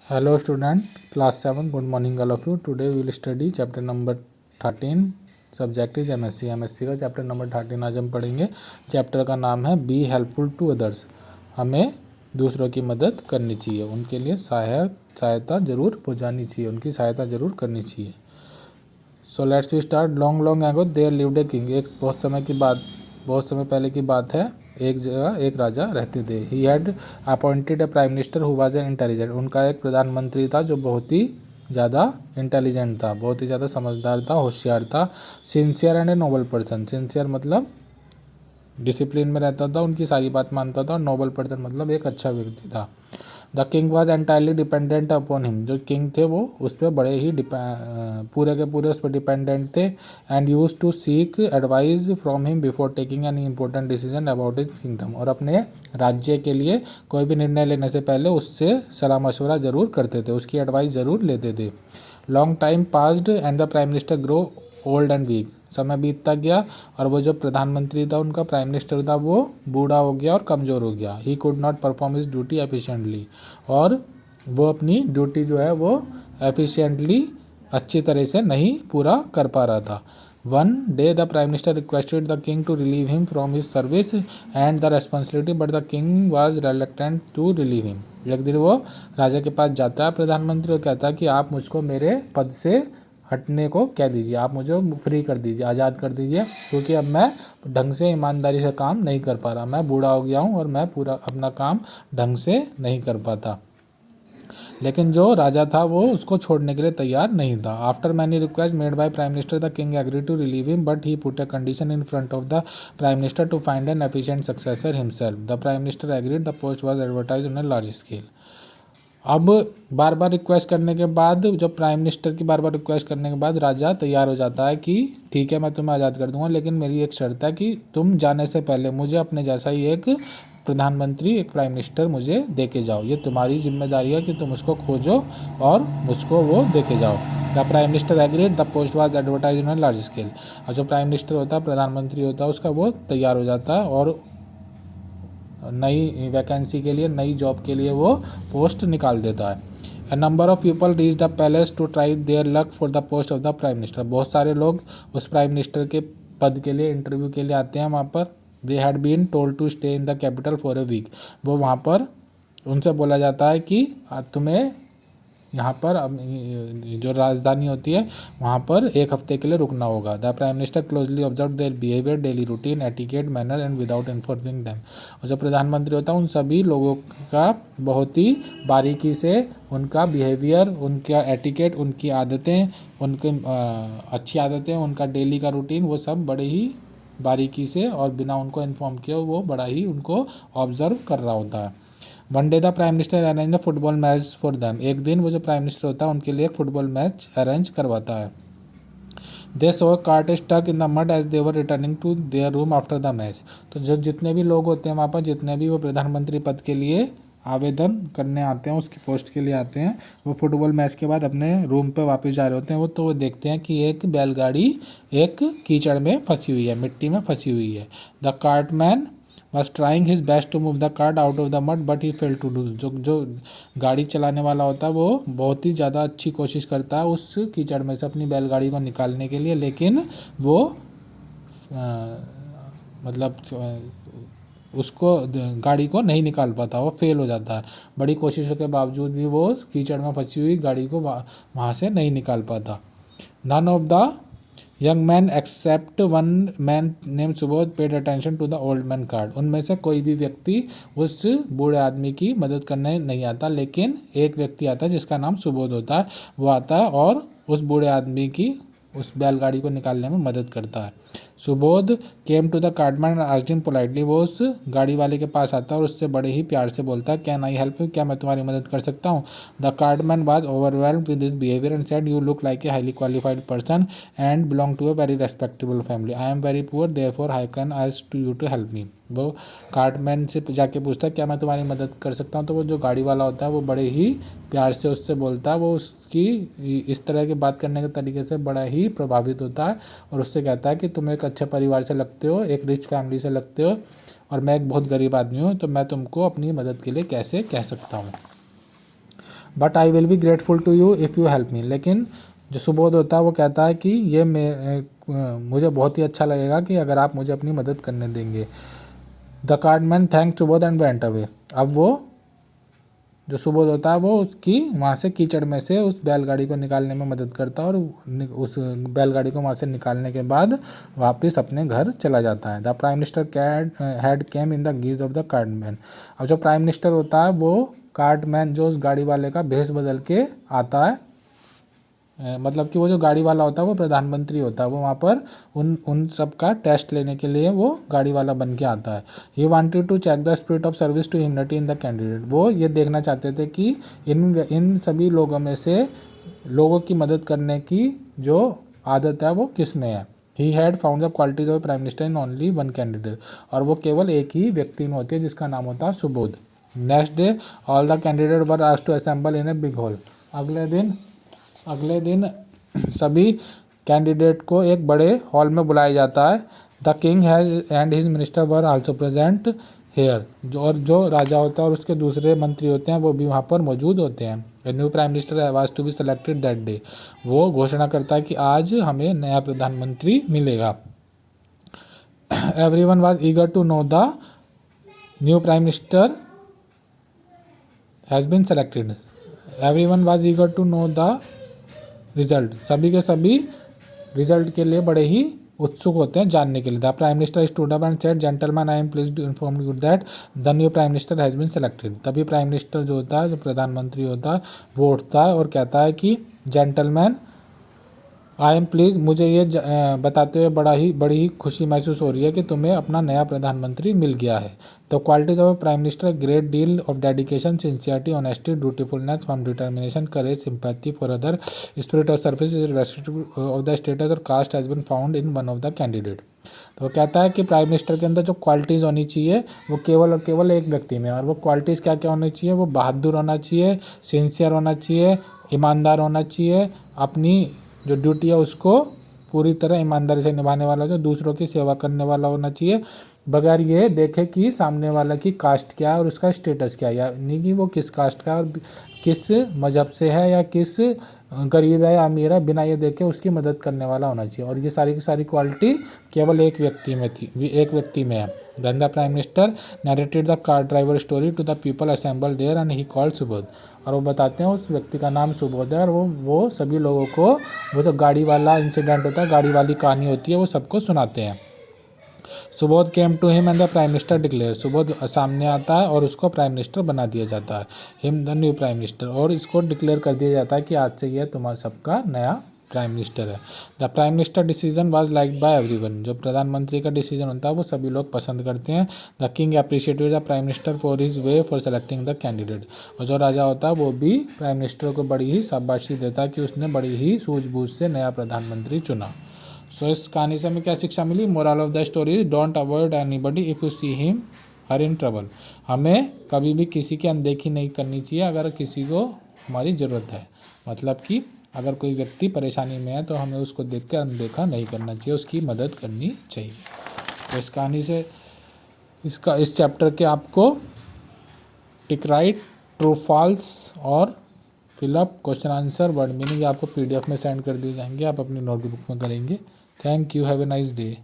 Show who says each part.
Speaker 1: Hello student, class 7, good morning all of you. Today we will study chapter number 13. Subject is MSc. MSc का chapter number 13 आज हम पढ़ेंगे। Chapter का नाम है बी हेल्पफुल टू अदर्स। हमें दूसरों की मदद करनी चाहिए, उनके लिए सहायता जरूर पहुँचानी चाहिए, उनकी सहायता जरूर करनी चाहिए। So let's we start. Long long ago there lived a king. एक बहुत समय पहले की बात है। एक जगह एक राजा रहते थे। He had appointed A prime minister who was an intelligent. उनका एक प्रधानमंत्री था जो बहुत ही ज़्यादा इंटेलिजेंट था, बहुत ही ज़्यादा समझदार था, होशियार था। Sincere and a noble person. Sincere मतलब डिसिप्लिन में रहता था, उनकी सारी बात मानता था। और नोबल पर्सन मतलब एक अच्छा व्यक्ति था। The king was entirely dependent upon him. जो किंग थे वो उस पर बड़े ही पूरे के पूरे उस पर डिपेंडेंट थे। And use to seek advice from him before taking any important decision about his kingdom. और अपने राज्य के लिए कोई भी निर्णय लेने से पहले उससे सलाह मशवरा जरूर करते थे, उसकी एडवाइस जरूर लेते थे। Long time passed and the prime minister grow old and weak. समय बीतता गया और वो जो प्रधानमंत्री था, उनका प्राइम मिनिस्टर था, वो बूढ़ा हो गया और कमज़ोर हो गया। He could not perform his duty efficiently. और वो अपनी ड्यूटी जो है वो एफिशिएंटली अच्छी तरह से नहीं पूरा कर पा रहा था। One day the prime minister requested the king to relieve him from his service and the responsibility, but the king was reluctant to relieve him. एक दिन वो राजा के पास जाता है प्रधानमंत्री, और कहता है कि आप मुझको मेरे पद से हटने को कह दीजिए, आप मुझे फ्री कर दीजिए, आज़ाद कर दीजिए, क्योंकि अब मैं ढंग से ईमानदारी से काम नहीं कर पा रहा। मैं बूढ़ा हो गया हूँ और मैं पूरा अपना काम ढंग से नहीं कर पाता। लेकिन जो राजा था वो उसको छोड़ने के लिए तैयार नहीं था। After many request made by prime minister the king agree to relieve him, but he put a condition in front of the prime minister to find an efficient successor himself. The prime minister agreed. The post was advertise on a large scale. अब बार बार request करने के बाद, जब prime minister की बार बार request करने के बाद राजा तैयार हो जाता है कि ठीक है, मैं तुम्हें आज़ाद कर दूंगा, लेकिन मेरी एक शर्त है कि तुम जाने से पहले मुझे अपने जैसा ही एक प्रधानमंत्री, एक प्राइम मिनिस्टर मुझे दे के जाओ। ये तुम्हारी जिम्मेदारी है कि तुम उसको खोजो और मुझको वो दे के जाओ। The prime minister agreed. The post was advertise on large scale. और जो प्राइम मिनिस्टर होता है, प्रधानमंत्री होता है, उसका वो तैयार हो जाता है और नई वैकेंसी के लिए, नई जॉब के लिए वो पोस्ट निकाल देता है। A number of people reached the palace to try their luck for the post of the prime minister. बहुत सारे लोग उस प्राइम मिनिस्टर के पद के लिए इंटरव्यू के लिए आते हैं वहाँ पर। They had been told to stay in the capital for a week. वो वहाँ पर उनसे बोला जाता है कि तुम्हें यहाँ पर जो राजधानी होती है वहाँ पर एक हफ्ते के लिए रुकना होगा। The prime minister closely observe their behaviour, daily routine, etiquette, manner and without informing them. और जो प्रधानमंत्री होता है उन सभी लोगों का बहुत ही बारीकी से उनका बिहेवियर, उनका एटिकेट, उनकी आदतें, उनकी अच्छी आदतें, उनका डेली का रूटीन, वो सब बड़े ही बारीकी से और बिना उनको इन्फॉर्म किए वो बड़ा ही उनको ऑब्जर्व कर रहा होता है। One day the prime minister arrange the football match for them. एक दिन वो जो प्राइम मिनिस्टर होता है उनके लिए एक फुटबॉल मैच अरेंज करवाता है। They saw cart stuck in the mud as they were returning to their room after the match. तो जो जितने भी लोग होते हैं वहाँ पर, जितने भी वो प्रधानमंत्री पद के लिए आवेदन करने आते हैं, उसकी पोस्ट के लिए आते हैं, वो फुटबॉल मैच के बाद अपने रूम पे वापस जा रहे होते हैं। वो देखते हैं कि एक बैलगाड़ी एक कीचड़ में फंसी हुई है, मिट्टी में फंसी हुई है। The Cartman was trying his best to move the cart out of the mud but he failed to do। जो गाड़ी चलाने वाला होता है वो बहुत ही ज़्यादा अच्छी कोशिश करता है उस कीचड़ में से अपनी बैलगाड़ी को निकालने के लिए, लेकिन वो उसको गाड़ी को नहीं निकाल पाता, वो फेल हो जाता है। बड़ी कोशिशों के बावजूद भी वो कीचड़ में फंसी हुई गाड़ी को वहाँ से नहीं निकाल पाता। None of the young man except one man name Subodh paid attention to the old man card. उनमें से कोई भी व्यक्ति उस बूढ़े आदमी की मदद करने नहीं आता, लेकिन एक व्यक्ति आता है जिसका नाम सुबोध होता है। वो आता है और उस बूढ़े आदमी की उस बैलगाड़ी को निकालने में मदद करता है। Subodh came to the cartman and asked him politely. वो उस गाड़ी वाले के पास आता है और उससे बड़े ही प्यार से बोलता है, कैन आई हेल्प यू, क्या मैं तुम्हारी मदद कर सकता हूँ। The cartman was overwhelmed with his behaviour and said, you look like a highly qualified person and belong to a very respectable family. I am very poor, therefore how can ask to you to help me. वो cartman से जाके पूछता है, क्या मैं तुम्हारी मदद कर सकता हूँ। तो वो जो गाड़ी वाला होता है वो बड़े ही प्यार से उससे बोलता है। वो उसकी इस तरह की बात करने के तरीके से बड़ा ही प्रभावित होता है और उससे कहता है कि तुम एक अच्छे परिवार से लगते हो, एक रिच फैमिली से लगते हो, और मैं एक बहुत गरीब आदमी हूँ, तो मैं तुमको अपनी मदद के लिए कैसे कह सकता हूँ। But I will be grateful to you if you help me. लेकिन जो सुबोध होता है वो कहता है कि ये मुझे बहुत ही अच्छा लगेगा कि अगर आप मुझे अपनी मदद करने देंगे। The cartman thank Subodh and went away. अब वो जो सुबोध होता है वो उसकी वहाँ से कीचड़ में से उस बैलगाड़ी को निकालने में मदद करता है और उस बैलगाड़ी को वहाँ से निकालने के बाद वापस अपने घर चला जाता है। The prime minister had came in the guise of the cartman. अब जो प्राइम मिनिस्टर होता है वो कार्डमैन जो उस गाड़ी वाले का भेष बदल के आता है, मतलब कि वो जो गाड़ी वाला होता है वो प्रधानमंत्री होता है, वो वहाँ पर उन सब का टेस्ट लेने के लिए वो गाड़ी वाला बन के आता है। He wanted to check the spirit of service to humanity in the candidate. वो ये देखना चाहते थे कि इन सभी लोगों में से लोगों की मदद करने की जो आदत है वो किस में है। He had found the qualities of prime minister in only one candidate. और वो केवल एक ही व्यक्ति में होती है जिसका नाम होता है Subodh. Next day all the candidate were asked to assemble in a big hall. अगले दिन सभी कैंडिडेट को एक बड़े हॉल में बुलाया जाता है। The king has and his minister were also present here. जो राजा होता है और उसके दूसरे मंत्री होते हैं वो भी वहाँ पर मौजूद होते हैं। A new prime minister was to be selected that day. वो घोषणा करता है कि आज हमें नया प्रधानमंत्री मिलेगा। Everyone was eager to know the new prime minister has been selected. Everyone was eager to know the result. सभी के सभी रिजल्ट के लिए बड़े ही उत्सुक होते हैं जानने के लिए। The prime minister stood up and said gentleman I am pleased to inform you that the new prime minister has been selected. तभी प्राइम मिनिस्टर जो होता है, जो प्रधानमंत्री होता है, वो उठता है और कहता है कि जेंटलमैन आई एम प्लीज, मुझे ये बताते हुए बड़ी ही खुशी महसूस हो रही है कि तुम्हें अपना नया प्रधानमंत्री मिल गया है। The qualities of prime minister great deal of dedication, sincerity, honesty, dutifulness, firm determination, courage, sympathy for other, spirit of service, respect of the status और caste has been found in one of the candidate. तो वो कहता है कि prime minister के अंदर जो qualities होनी चाहिए वो केवल और केवल एक व्यक्ति में, और वो क्वालिटीज़ क्या क्या होनी चाहिए, वो बहादुर होना चाहिए, सिंसियर होना चाहिए, ईमानदार होना चाहिए, अपनी जो ड्यूटी है उसको पूरी तरह ईमानदारी से निभाने वाला, जो दूसरों की सेवा करने वाला होना चाहिए, बगैर ये देखे कि सामने वाला की कास्ट क्या है और उसका स्टेटस क्या है, यानी कि वो किस कास्ट का और किस मजहब से है या किस गरीब है या अमीर है, बिना ये देखे उसकी मदद करने वाला होना चाहिए। और ये सारी की सारी क्वालिटी केवल एक व्यक्ति में है। Then the Prime Minister narrated the car driver story to the people assembled there and he called Subodh. और वो बताते हैं उस व्यक्ति का नाम सुबोध है और वो सभी लोगों को वो जो गाड़ी वाला इंसिडेंट होता है, गाड़ी वाली कहानी होती है, वो सबको सुनाते हैं। Subodh came to him and the prime minister declare. Subodh सामने आता है और उसको प्राइम मिनिस्टर बना दिया जाता है, him the new prime minister, और इसको डिक्लेयर कर दिया जाता है कि आज से यह तुम्हारा सबका नया प्राइम मिनिस्टर है। The prime minister decision was liked by everyone. जो प्रधानमंत्री का डिसीजन होता है वो सभी लोग पसंद करते हैं। The king appreciated the prime minister for his way for selecting the candidate. और जो राजा होता है वो भी प्राइम मिनिस्टर को बड़ी ही शाबाशी देता है कि उसने बड़ी ही सूझबूझ से नया प्रधानमंत्री चुना। सो इस कहानी से हमें क्या शिक्षा मिली? Moral of the story, don't avoid anybody if you see him her in trouble. हमें कभी भी किसी की अनदेखी नहीं करनी चाहिए अगर किसी को हमारी ज़रूरत है। मतलब कि अगर कोई व्यक्ति परेशानी में है तो हमें उसको देख कर अनदेखा नहीं करना चाहिए, उसकी मदद करनी चाहिए। तो इस कहानी से इस चैप्टर के आपको टिक राइट, ट्रू फॉल्स और fill up, question answer, word meaning आपको PDF में सेंड कर दिए जाएंगे, आप अपनी नोटबुक में करेंगे। Thank you, have a nice day.